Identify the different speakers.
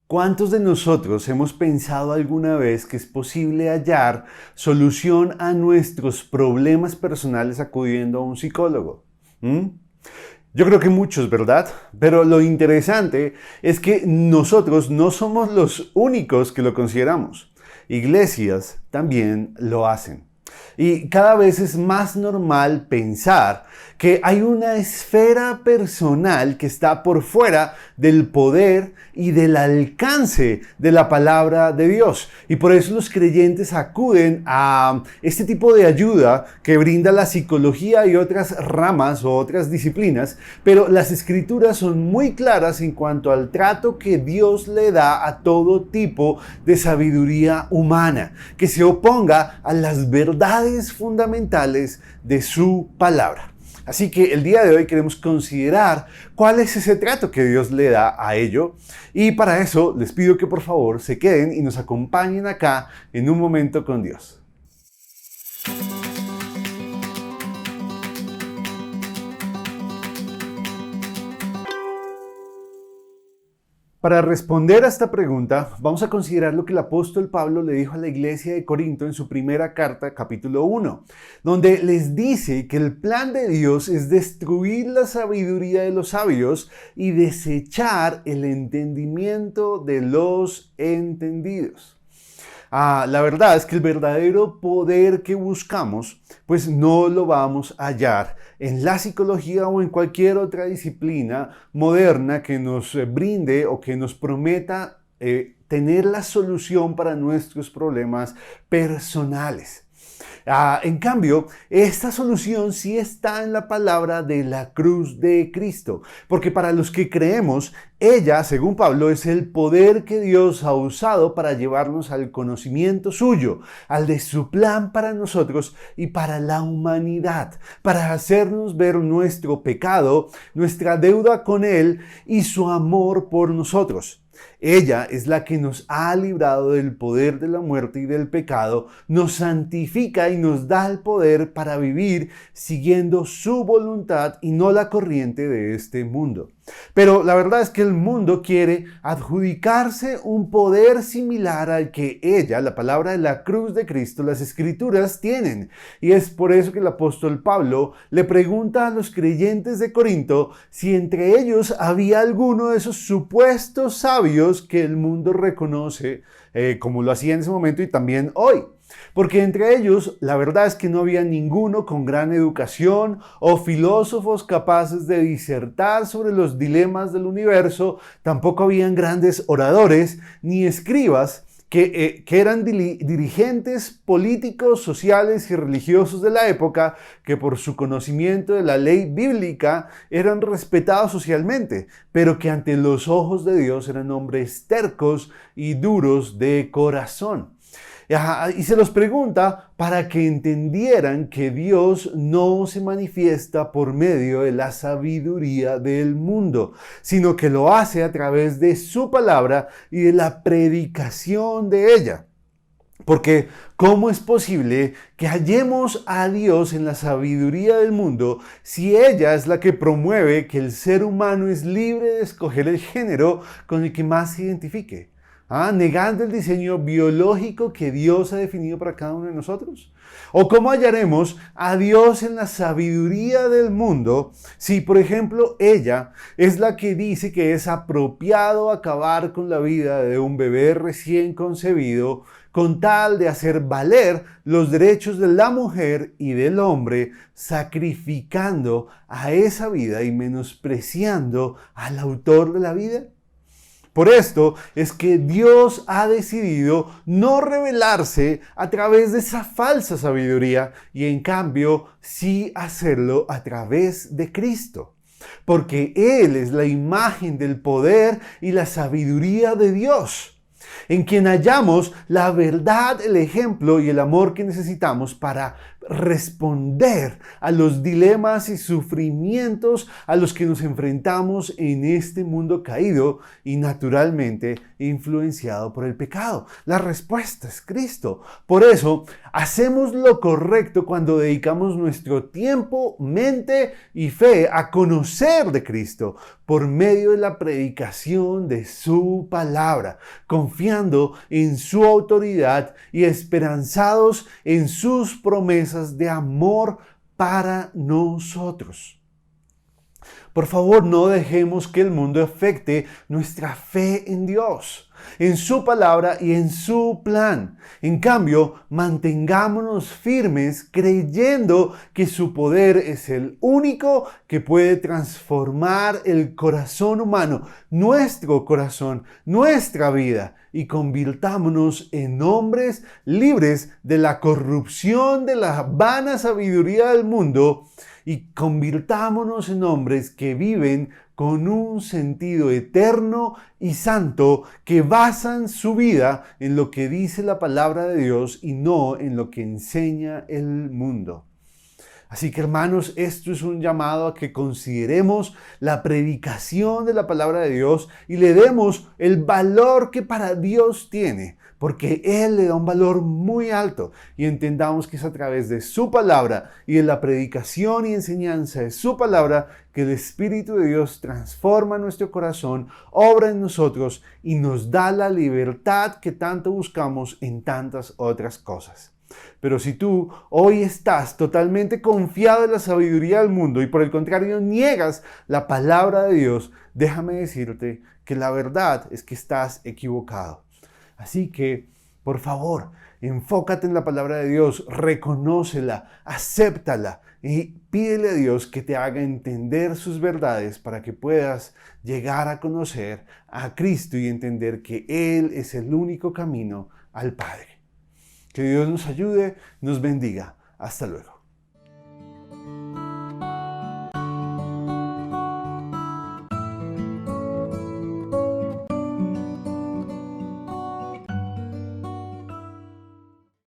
Speaker 1: ¿Cuántos de nosotros hemos pensado alguna vez que es posible hallar solución a nuestros problemas personales acudiendo a un psicólogo? ¿Mm? Yo creo que muchos, ¿verdad? Pero lo interesante es que nosotros no somos los únicos que lo consideramos. Iglesias también lo hacen. Y cada vez es más normal pensar que hay una esfera personal que está por fuera del poder y del alcance de la palabra de Dios. Y por eso los creyentes acuden a este tipo de ayuda que brinda la psicología y otras ramas o otras disciplinas, pero las escrituras son muy claras en cuanto al trato que Dios le da a todo tipo de sabiduría humana, que se oponga a las verdades fundamentales de su palabra. Así que el día de hoy queremos considerar cuál es ese trato que Dios le da a ello. Y para eso les pido que por favor se queden y nos acompañen acá en un momento con Dios. Para responder a esta pregunta, vamos a considerar lo que el apóstol Pablo le dijo a la iglesia de Corinto en su primera carta, capítulo 1, donde les dice que el plan de Dios es destruir la sabiduría de los sabios y desechar el entendimiento de los entendidos. La verdad es que el verdadero poder que buscamos, pues no lo vamos a hallar en la psicología o en cualquier otra disciplina moderna que nos brinde o que nos prometa tener la solución para nuestros problemas personales. En cambio, esta solución sí está en la palabra de la cruz de Cristo, porque para los que creemos, ella, según Pablo, es el poder que Dios ha usado para llevarnos al conocimiento suyo, al de su plan para nosotros y para la humanidad, para hacernos ver nuestro pecado, nuestra deuda con Él y su amor por nosotros. Ella es la que nos ha librado del poder de la muerte y del pecado, nos santifica y nos da el poder para vivir siguiendo su voluntad y no la corriente de este mundo. Pero la verdad es que el mundo quiere adjudicarse un poder similar al que ella, la palabra de la cruz de Cristo, las escrituras tienen. Y es por eso que el apóstol Pablo le pregunta a los creyentes de Corinto si entre ellos había alguno de esos supuestos sabios que el mundo reconoce como lo hacía en ese momento y también hoy. Porque entre ellos, la verdad es que no había ninguno con gran educación o filósofos capaces de disertar sobre los dilemas del universo, tampoco habían grandes oradores ni escribas que eran dirigentes políticos, sociales y religiosos de la época que por su conocimiento de la ley bíblica eran respetados socialmente, pero que ante los ojos de Dios eran hombres tercos y duros de corazón. Y se los pregunta para que entendieran que Dios no se manifiesta por medio de la sabiduría del mundo, sino que lo hace a través de su palabra y de la predicación de ella. Porque ¿cómo es posible que hallemos a Dios en la sabiduría del mundo si ella es la que promueve que el ser humano es libre de escoger el género con el que más se identifique? Negando el diseño biológico que Dios ha definido para cada uno de nosotros. ¿O cómo hallaremos a Dios en la sabiduría del mundo si, por ejemplo, ella es la que dice que es apropiado acabar con la vida de un bebé recién concebido con tal de hacer valer los derechos de la mujer y del hombre, sacrificando a esa vida y menospreciando al autor de la vida? Por esto es que Dios ha decidido no revelarse a través de esa falsa sabiduría y en cambio sí hacerlo a través de Cristo. Porque Él es la imagen del poder y la sabiduría de Dios, en quien hallamos la verdad, el ejemplo y el amor que necesitamos para responder a los dilemas y sufrimientos a los que nos enfrentamos en este mundo caído y naturalmente influenciado por el pecado. La respuesta es Cristo. Por eso, hacemos lo correcto cuando dedicamos nuestro tiempo, mente y fe a conocer de Cristo por medio de la predicación de su palabra, confiando en su autoridad y esperanzados en sus promesas de amor para nosotros. Por favor, no dejemos que el mundo afecte nuestra fe en Dios, en su palabra y en su plan. En cambio, mantengámonos firmes creyendo que su poder es el único que puede transformar el corazón humano, nuestro corazón, nuestra vida, y convirtámonos en hombres libres de la corrupción de la vana sabiduría del mundo y convirtámonos en hombres que viven con un sentido eterno y santo, que basan su vida en lo que dice la palabra de Dios y no en lo que enseña el mundo. Así que, hermanos, esto es un llamado a que consideremos la predicación de la palabra de Dios y le demos el valor que para Dios tiene, porque Él le da un valor muy alto, y entendamos que es a través de su palabra y de la predicación y enseñanza de su palabra que el Espíritu de Dios transforma nuestro corazón, obra en nosotros y nos da la libertad que tanto buscamos en tantas otras cosas. Pero si tú hoy estás totalmente confiado en la sabiduría del mundo y por el contrario niegas la palabra de Dios, déjame decirte que la verdad es que estás equivocado. Así que, por favor, enfócate en la palabra de Dios, reconócela, acéptala y pídele a Dios que te haga entender sus verdades para que puedas llegar a conocer a Cristo y entender que Él es el único camino al Padre. Que Dios nos ayude, nos bendiga. Hasta luego.